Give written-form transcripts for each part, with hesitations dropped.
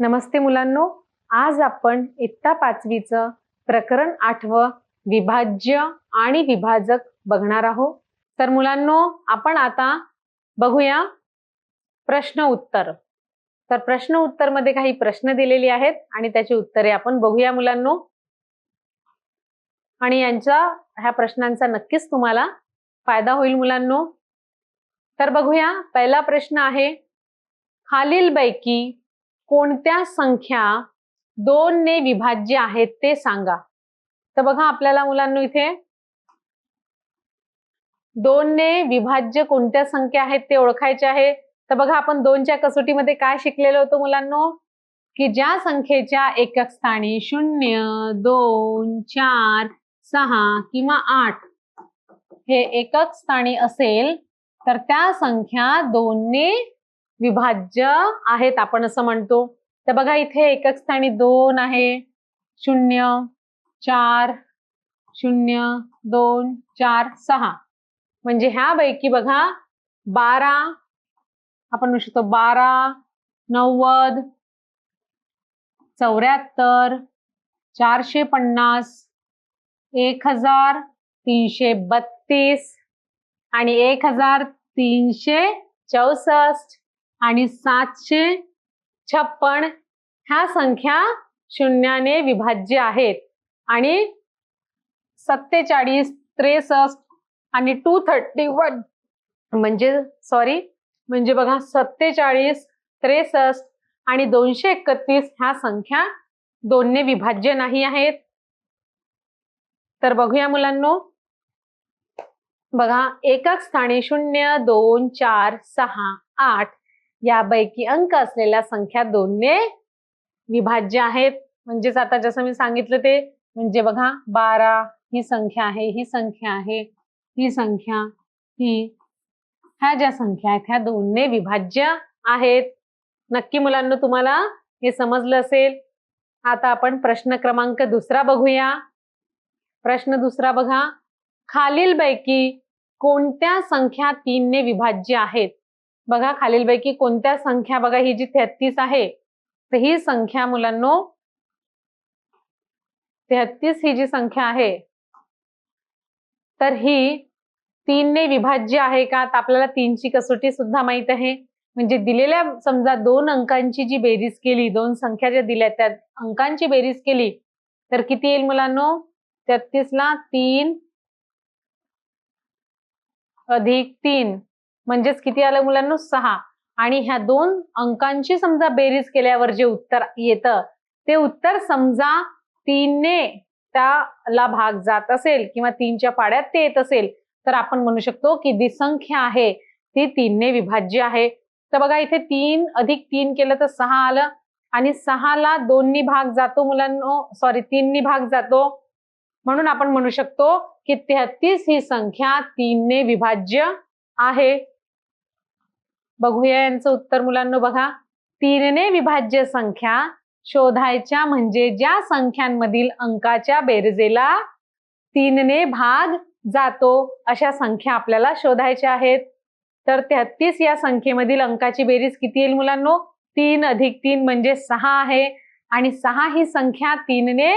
नमस्ते मुलांनो, आज आपण इयत्ता 5वीचं प्रकरण 8वं विभाज्य आणि विभाजक बघणार आहोत। तर मुलांनो, आपण आता बघूया प्रश्न उत्तर। तर प्रश्न उत्तर मध्ये काही प्रश्न दिलेले आहेत आणि त्याची उत्तरे आपण बघूया मुलांनो। आणि ह्या प्रश्नांचा नक्कीच तुम्हाला फायदा होईल मुलांनो। तर बघूया, पहिला प्रश्न आहे, खालीलपैकी कोणत्या संख्या 2 ने विभाज्य आहेत ते सांगा। तर बघा, आपल्याला मुलांनो इथे 2 ने विभाज्य कोणत्या संख्या आहेत ते ओळखायचे आहे। तर बघा, आपण 2च्या कसोटीमध्ये काय शिकलेलो होतो मुलांनो, की ज्या संख्येच्या एकक स्थानी 0, 2, 4, 6 किंवा 8 हे एकक स्थानी असेल तर त्या संख्या 2 ने विभाज्य आहेत, आपण असं म्हणतो। तर बघा, इथे एकक स्थानी 2 आहे, 0, 4, 0, 2, 4, 6 म्हणजे ह्यापैकी बघा 12 आपण म्हणू शकतो, 12, 90, 74, 450, 1332 आणि 1364 आणि 756 ह्या संख्या शून्याने विभाज्य आहेत। आणि 47, 63 आणि 231 म्हणजे बघा 47, 63 आणि 231 ह्या संख्या 2 ने विभाज्य नाही आहेत। तर बघूया मुलांनो, बघा, एकक स्थानी 0, 2, 4, 6, 8 यापैकी अंक असलेल्या संख्या 2 ने विभाज्य आहेत। म्हणजेच आता जसं मी सांगितलं ते म्हणजे बघा, 12 ही संख्या आहे, ही संख्या आहे, ही संख्या, ह्या ज्या संख्या आहेत ह्या 2 ने विभाज्य आहेत। नक्की मुलांनो तुम्हाला हे समजलं असेल। आता आपण प्रश्न क्रमांक 2 बघूया। प्रश्न 2 बघा, खालीलपैकी कोणत्या संख्या 3 ने विभाज्य आहेत। बघा, खालीलपैकी कोणत्या संख्या, बघा ही जी 33 आहे, तर ही संख्या मुलांनो 33 ही जी संख्या आहे तर ही 3 ने विभाज्य आहे का? तर आपल्याला 3 ची कसोटी सुद्धा माहित आहे। म्हणजे दिलेल्या समजा 2 अंकांची जी बेरीज केली, 2 संख्या ज्या दिल्या त्या अंकांची बेरीज केली तर किती येईल मुलांनो? 33 ला 3 अधिक 3 म्हणजेच किती आलं मुलांनो? 6। आणि ह्या 2 अंकांची समजा बेरीज केल्यावर जे उत्तर येतं ते उत्तर समजा 3 ने त्याला भाग जात असेल किंवा 3च्या पाड्यात ते येत असेल तर आपण म्हणू शकतो की जी संख्या आहे ती 3 ने विभाज्य आहे। तर बघा, इथे 3 अधिक 3 केलं तर 6 आलं आणि 6 ला 2 नी भाग जातो मुलांनो, 3 नी भाग जातो, म्हणून आपण म्हणू शकतो की 33 ही संख्या 3 ने विभाज्य आहे। बघूया यांचं उत्तर मुलांनो। बघा, 3 ने विभाज्य संख्या शोधायच्या म्हणजे ज्या संख्यांमधील अंकाच्या बेरजेला 3 ने भाग जातो अशा संख्या आपल्याला शोधायच्या आहेत। तर 33 या संख्येमधील अंकाची बेरीज किती येईल मुलांनो? 3 अधिक 3 म्हणजे 6 आहे आणि 6 ही संख्या 3 ने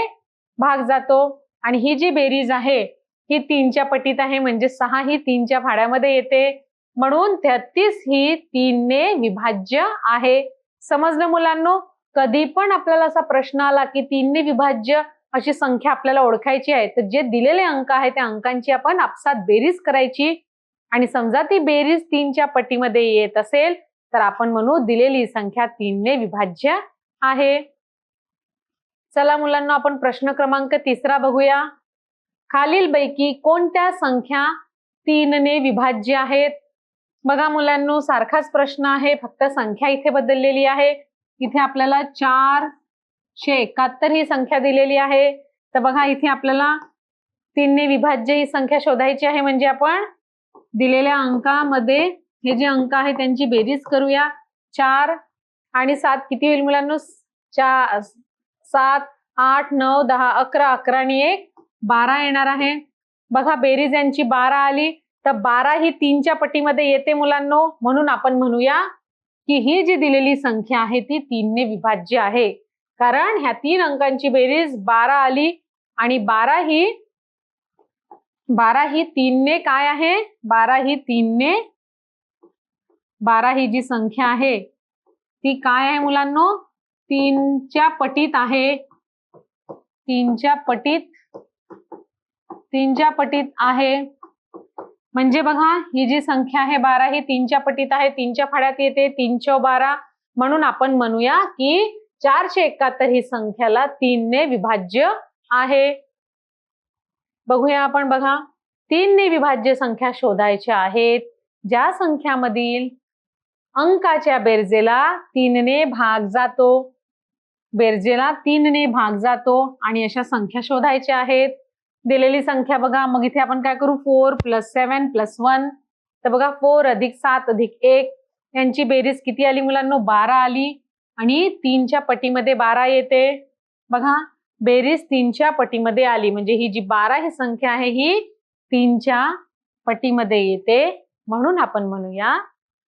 भाग जातो आणि ही जी बेरीज आहे ही 3च्या पटीत आहे, म्हणजे 6 ही 3च्या फाड्यामध्ये येते, म्हणून 33 ही 3 ने विभाज्य आहे। समजलं मुलांनो? कधी पण आपल्याला असा प्रश्न आला की 3 ने विभाज्य अशी संख्या आपल्याला ओळखायची आहे तर जे दिलेले अंक आहे त्या अंकांची आपण आपसात बेरीज करायची आणि समजा ती बेरीज 3च्या पटीमध्ये येत असेल तर आपण म्हणू दिलेली संख्या 3 ने विभाज्य आहे। चला मुलांना, आपण प्रश्न क्रमांक 3 बघूया। खालीलपैकी कोणत्या संख्या 3 ने विभाज्य आहेत। बघा मुलांनो, सारखाच प्रश्न आहे, फक्त संख्या इथे बदललेली आहे। इथे आपल्याला 471 ही संख्या दिलेली आहे। तर बघा, इथे आपल्याला 3 ने विभाज्य ही संख्या शोधायची आहे, म्हणजे आपण दिलेल्या अंकामध्ये हे जे अंक आहे त्यांची बेरीज करूया। 4 आणि 7 किती होईल मुलांनो? 4, 7, 8, 9, 10, 11, 11 आणि 1 12 येणार आहे। बघा, बेरीज यांची 12 आली तर 12 ही 3च्या पटीमध्ये येते मुलांनो, म्हणून आपण म्हणूया की ही जी दिलेली संख्या आहे ती 3 ने विभाज्य आहे, कारण ह्या 3 अंकांची बेरीज 12 आली आणि 12 ही 3 ने काय आहे, 12 ही जी संख्या आहे ती काय आहे मुलांनो, 3 च्या पटीत आहे, 3 च्या पटीत आहे. म्हणजे बघा ही जी संख्या आहे 12 ही 3 च्या पटीत आहे, 3 च्या फळ्यात येते, 3 चौ 12, म्हणून आपण म्हणूया की 471 ही संख्याला 3 ने विभाज्य आहे. बघूया आपण, बघा 3 ने विभाज्य संख्या शोधायच्या आहेत ज्या संख्यामधील अंकाच्या बेरजेला 3 ने भाग जातो, बेरजेला 3 ने भाग जातो आणि अशा संख्या शोधायच्या आहेत. दिलेली संख्या बघा, मग इथे आपण काय करू, 4 + 7 + 1. तर बघा 4 + 7 + 1 यांची बेरीज किती आली मुलांनो, 12 आली आणि 3 च्या पटीमध्ये 12 येते. बघा बेरीज 3 च्या पटीमध्ये आली, म्हणजे ही जी 12 ही संख्या आहे ही 3 च्या पटीमध्ये येते, म्हणून आपण म्हणूया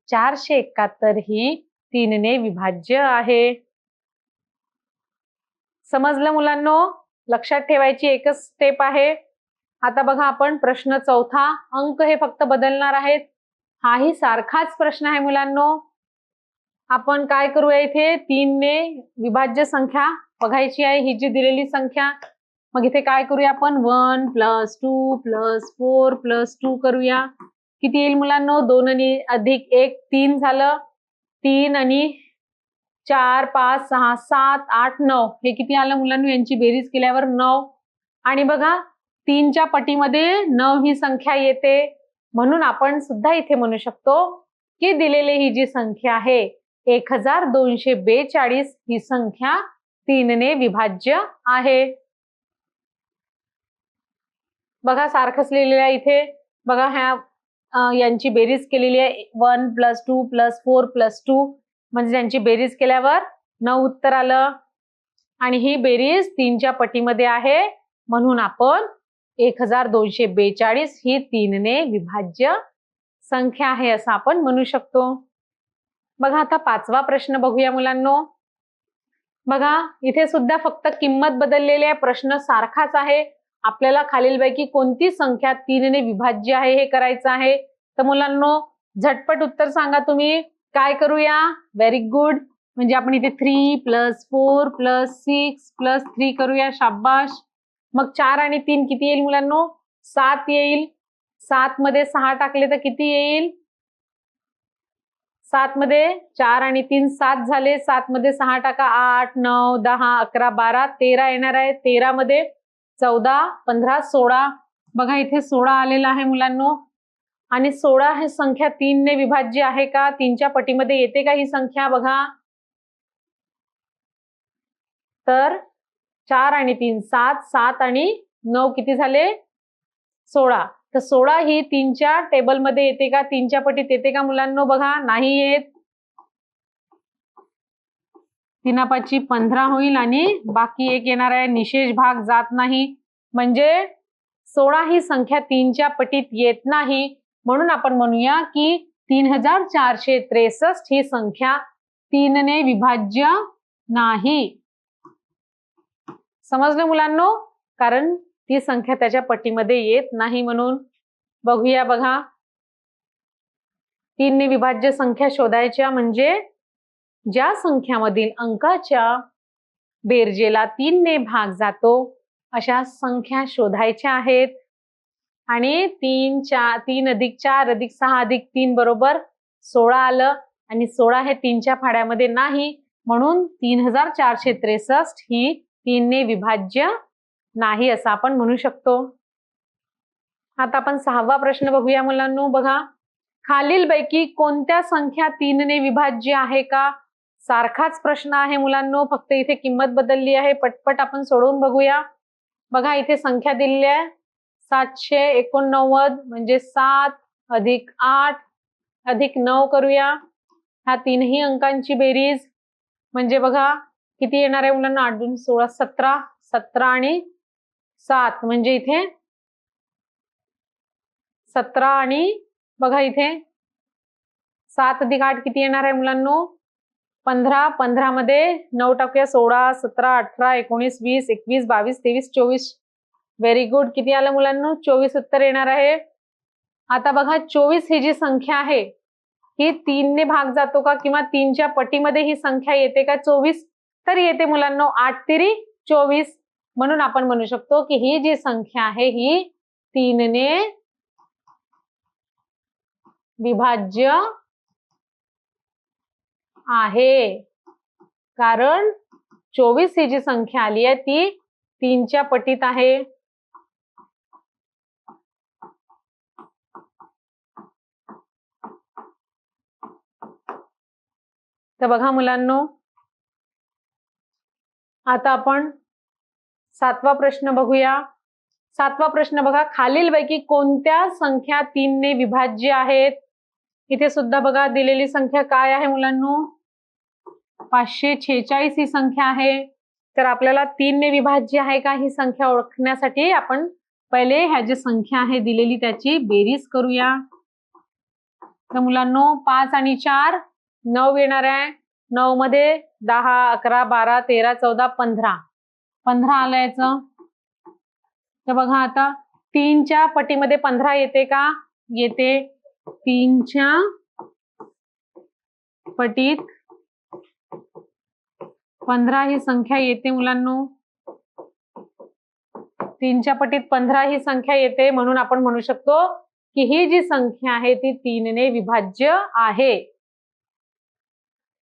471 ही 3 ने विभाज्य आहे. समजलं मुलांनो? लक्षात ठेवायची एकच स्टेप आहे. आता बघा आपण प्रश्न चौथा, अंक हे फक्त बदलणार आहेत. हाही सारखाच प्रश्न आहे मुलांनो. आपण काय करूया, इथे 3 ने विभाज्य संख्या बघायची आहे, ही जी दिलेली संख्या. मग इथे काय करूया आपण, 1 + 2 + 4 + 2 करूया. किती येईल मुलांनो, 2 आणि अधिक 1 3 झालं. 3 आणि 4 5 6 7 8 9 हे किती आलं मुलांनो, यांची बेरीज केल्यावर 9. आणि बघा 3 च्या पटीमध्ये 9 ही संख्या येते, म्हणून आपण सुद्धा इथे म्हणू शकतो की दिलेली ही जी संख्या आहे 1242 ही संख्या 3 ने विभाज्य आहे. बघा सारखंच लिहिलेलं आहे इथे. बघा ह्या यांची बेरीज केलेली आहे, 1 + 2 + 4 + 2, म्हणजे त्यांची बेरीज केल्यावर 9 उत्तर आलं. आणि ही बेरीज 3 च्या पटीमध्ये आहे, म्हणून आपण 1242 ही 3 ने विभाज्य संख्या आहे असं आपण म्हणू शकतो. बघा आता पाचवा प्रश्न बघूया मुलांनो. बघा इथे सुद्धा फक्त किंमत बदललेली आहे, प्रश्न सारखाच आहे. आपल्याला खालीलपैकी कोणती संख्या 3 ने विभाज्य आहे हे करायचं आहे. तर मुलांनो झटपट उत्तर सांगा तुम्ही. काय करूया, व्हेरी गुड. म्हणजे आपण इथे 3 + 4 + 6 + 3 करूया, शाबाश. मग 4 आणि 3 किती येईल मुलांनो, 7 येईल. 7 मध्ये 6 टाकले तर किती येईल, 7 मध्ये 4 आणि 3 7 झाले. 7 मध्ये 6 टाका, 8 9 10 11 12 13 येणार आहे. 13 मध्ये 14 15 16. बघा इथे 16 आलेला आहे मुलांनो. आणि 16 ही संख्या 3 ने विभाज्य आहे का, 3 च्या पटीमध्ये येते का ही संख्या, बघा. तर 4 आणि 3 7, 7 आणि 9 किती झाले, 16. तर 16 ही 3 च्या टेबलमध्ये येते का, 3 च्या पटीत येते का मुलांनो, बघा नाही येत. 3 5 15 होईल आणि बाकी 1 येणार आहे, निशेष भाग जात नाही. म्हणजे 16 ही संख्या 3 च्या पटीत येत नाही, म्हणून आपण म्हणूया की 3463 ही संख्या 3 ने विभाज्य नाही. समजलं मुलांनो, कारण ती संख्या त्याच्या पटीमध्ये येत नाही म्हणून. बघूया बघा, 3 ने विभाज्य संख्या शोधायच्या म्हणजे ज्या संख्यामधील अंकाच्या बेरजेला 3 ने भाग जातो अशा संख्या शोधायच्या आहेत. आणि 3 अधिक 4 अधिक 6 अधिक 3 बरोबर 16 आलं. आणि 16 हे 3 च्या फाड्यामध्ये नाही, म्हणून 3463 ही 3 ने विभाज्य नाही असं आपण म्हणू शकतो. आता आपण 6वा प्रश्न बघूया मुलांनो. बघा खालीलपैकी कोणत्या संख्या 3 ने विभाज्य आहे का. सारखाच प्रश्न आहे मुलांनो, फक्त इथे किंमत बदलली आहे. पटपट आपण सोडवून बघूया. बघा इथे संख्या दिलेली आहे 789, म्हणजे 7 अधिक 8 अधिक 9 करूया. ह्या तीनही अंकांची बेरीज म्हणजे बघा किती येणार आहे मुलांना, 8 2 16 17, 17 आणि 7 म्हणजे इथे 17 आणि बघा इथे 7 अधिक 8 किती येणार आहे मुलांनो? 15. 15 मध्ये 9 टाकूया. 16, 17, 18, 19, 20, 21, 22, 23, 24. Very good. किती आलं मुलांनो? 24 उत्तर येणार आहे. आता बघा 24 ही जी संख्या आहे ही 3 ने भाग जातो का किंवा 3च्या पटीमध्ये ही संख्या येते का? 24 तर येते मुलांनो. 8 तिरी 24. म्हणून आपण म्हणू शकतो की ही जी संख्या आहे ही 3 ने विभाज्य आहे. कारण 24 ही जी संख्या आली आहे ती 3च्या पटीत आहे. तर बघा मुलांनो, आता आपण 7वा प्रश्न बघूया. 7वा प्रश्न बघा, खालीलपैकी कोणत्या संख्या 3 ने विभाज्य आहेत? इथे सुद्धा बघा दिलेली संख्या काय आहे मुलांनो? 546 ही संख्या आहे. तर आपल्याला 3 ने विभाज्य आहे का ही संख्या ओळखण्यासाठी आपण पहिले ह्या जी संख्या आहे दिलेली त्याची बेरीज करूया. तर मुलांनो 5 आणि 4 9 येणार आहे. 9 मध्ये 10, 11, 12, 13, 14, 15. 15 आलं याचं. तर बघा आता 3च्या पटीमध्ये 15 येते का? येते. 3च्या पटीत 15 ही संख्या येते मुलांनो. 3च्या पटीत 15 ही संख्या येते. म्हणून आपण म्हणू शकतो की ही जी संख्या आहे ती 3 ने विभाज्य आहे.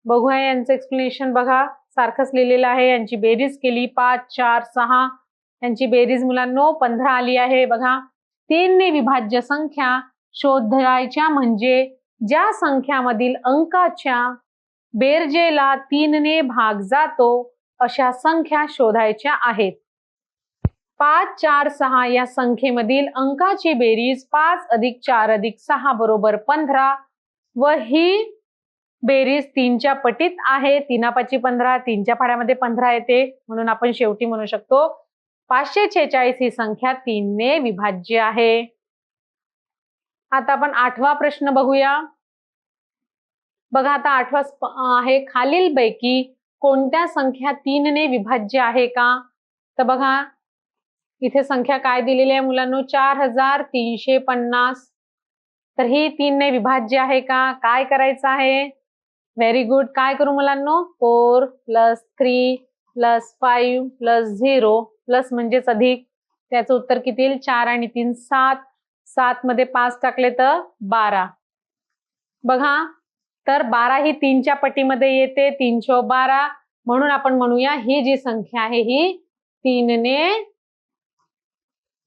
बघूया यांचं एक्सप्लेनेशन. बघा सारखंच लिहिलेलं आहे. यांची बेरीज केली 5, 4, 6. यांची बेरीज मुलांनो 15 आली आहे. बघा 3 ने विभाज्य संख्या शोधायच्या म्हणजे ज्या संख्यामधील अंकाच्या बेरजेला 3 ने भाग जातो अशा संख्या शोधायच्या आहेत. 5, 4, 6 या संख्येमधील अंकाची बेरीज 5 अधिक 4 अधिक 6 बरोबर 15 व ही बेरीज 3च्या पटीत आहे. 3 15, 3च्या पाड्यामध्ये 15 येते. म्हणून आपण शेवटी म्हणू शकतो 546 ही संख्या 3 ने विभाज्य आहे. आता आपण 8वा प्रश्न बघूया. बघा आता 8वा आहे, खालीलपैकी कोणत्या संख्या 3 ने विभाज्य आहे का? तर बघा इथे संख्या काय दिलेली आहे मुलांनो? 4350. तर ही 3 ने विभाज्य आहे का? काय करायचं आहे? Very good. काय करू मुलांनो? 4 + 3 + 5 + 0 प्लस म्हणजेच अधिक. त्याचं उत्तर किती येईल? 4 आणि 3 7. 7 मध्ये 5 टाकले तर 12. बघा तर 12 ही 3च्या पटीमध्ये येते. 3 × 12. म्हणून आपण म्हणूया ही जी संख्या आहे ही 3 ने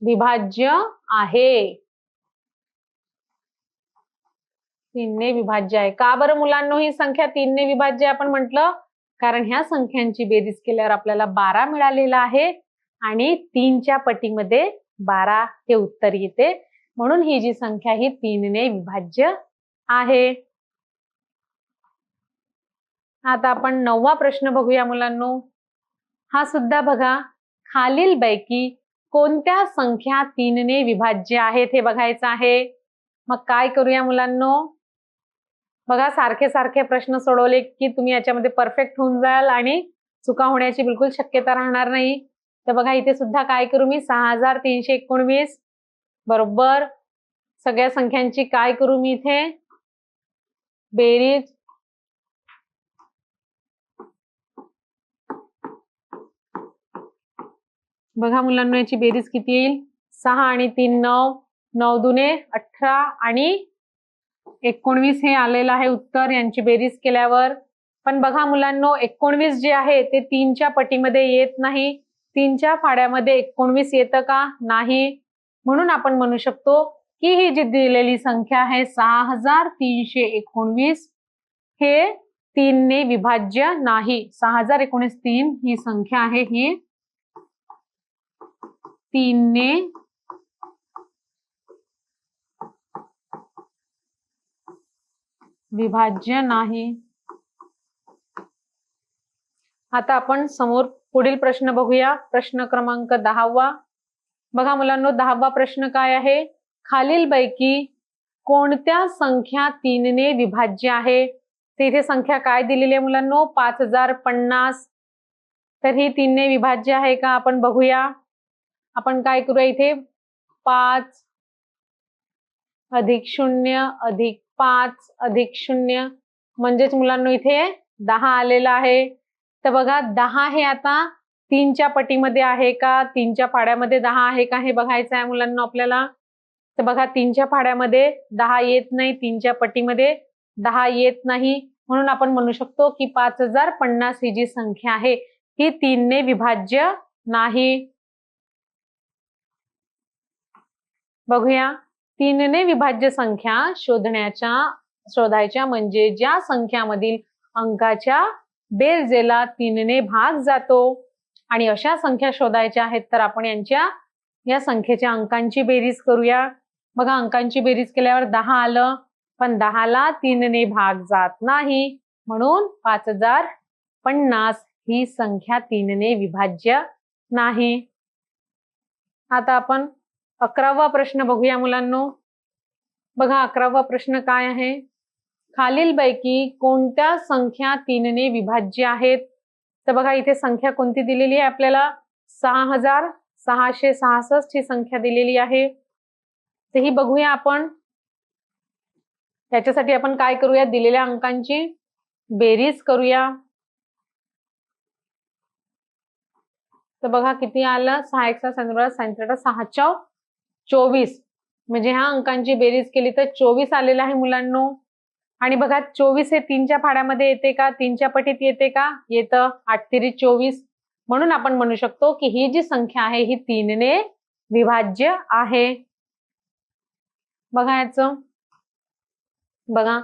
विभाज्य आहे. 3 ने विभाज्य आहे. का बरं मुलांनो ही संख्या 3 ने विभाज्य आपण म्हटलं? कारण ह्या संख्यांची बेरीज केल्यावर आपल्याला 12 मिळालेला आहे आणि 3च्या पटीमध्ये 12 हे उत्तर येते. म्हणून ही जी संख्या ही 3 ने विभाज्य आहे. आता आपण 9वा प्रश्न बघूया मुलांनो. हा सुद्धा बघा, खालीलपैकी कोणत्या संख्या 3 ने विभाज्य आहेत हे बघायचं आहे. मग काय करूया मुलांनो? बघा सारखे सारखे प्रश्न सोडवले की तुम्ही याच्यामध्ये परफेक्ट होऊन जाल आणि चुका होण्याची बिलकुल शक्यता राहणार नाही. तर बघा इथे सुद्धा काय करू मी? 6319 बरोबर सगळ्या संख्यांची काय करू मी इथे? बेरीज. बघा मुलांना याची बेरीज किती येईल? 6 आणि 3 9. 9 दुने 18 आणि 19 हे आलेलं आहे उत्तर यांची बेरीज केल्यावर. पण बघा मुलांनो 19 जे आहे ते 3च्या पटीमध्ये येत नाही. 3च्या फाड्यामध्ये 19 येतं का? नाही. म्हणून आपण म्हणू शकतो की ही जी दिलेली संख्या आहे 6319 हे 3 ने विभाज्य नाही. 6019 3 ही संख्या आहे ही 3 ने विभाज्य नाही. आता आपण समोर पुढील प्रश्न बघूया. प्रश्न क्रमांक 10वा. बघा मुलांनो 10वा प्रश्न काय आहे? खालीलपैकी कोणत्या संख्या 3 ने विभाज्य आहे? तर इथे संख्या काय दिलेली आहे मुलांनो? 5050. तर ही 3 ने विभाज्य आहे का आपण बघूया. आपण काय करूया इथे 5 अधिक 0 अधिक 5 अधिक 0 म्हणजेच मुलांनो इथे 10 आलेला आहे. तर बघा 10 हे आता 3च्या पटीमध्ये आहे का, 3च्या पाड्यामध्ये 10 आहे का हे बघायचं आहे मुलांना आपल्याला. तर बघा 3च्या पाड्यामध्ये 10 येत नाही, 3च्या पटीमध्ये 10 येत नाही, म्हणून आपण म्हणू शकतो की 5050 ही जी संख्या आहे ही 3 ने विभाज्य नाही. बघूया 3 ने विभाज्य संख्या शोधायच्या म्हणजे ज्या संख्यामधील अंकाच्या बेरजेला 3 ने भाग जातो आणि अशा संख्या शोधायच्या आहेत. तर आपण या संख्येच्या अंकांची बेरीज करूया. बघा अंकांची बेरीज केल्यावर 10 आलं, पण 10ला 3 ने भाग जात नाही, म्हणून 5050 ही संख्या 3 ने विभाज्य नाही. आता आपण 11वा प्रश्न बघूया मुलांनो. बघा 11वा प्रश्न काय आहे? खालीलपैकी कोणत्या संख्या 3 ने विभाज्य आहेत? तर बघा इथे संख्या कोणती दिलेली आहे आपल्याला? 6666 ही संख्या दिलेली आहे. तर ही बघूया आपण. त्याच्यासाठी आपण काय करूया? दिलेल्या अंकांची बेरीज करूया. तर बघा किती आलं? 6 1 6 24. म्हणजे ह्या अंकांची बेरीज केली तर 24 आलेला आहे मुलांनो. आणि बघा 24 हे 3च्या पाड्यामध्ये येते का? 3च्या पटीत येते का? येतं. 8 3 24. म्हणून आपण म्हणू शकतो की ही जी संख्या आहे ही 3 ने विभाज्य आहे. बघा याचं. बघा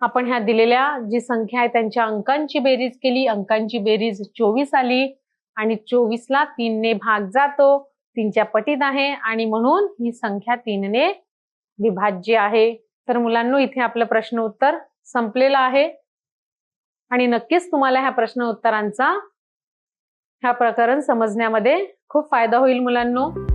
आपण ह्या दिलेल्या जी संख्या आहे त्यांच्या अंकांची बेरीज केली. अंकांची बेरीज 24 आली आणि 24ला 3 ने भाग जातो, 3च्या पटीत आहे आणि म्हणून ही संख्या 3 ने विभाज्य आहे. तर मुलांनो इथे आपलं प्रश्न उत्तर संपलेलं आहे आणि नक्कीच तुम्हाला ह्या प्रश्न उत्तरांचा ह्या प्रकरण समजण्यामध्ये खूप फायदा होईल मुलांनो.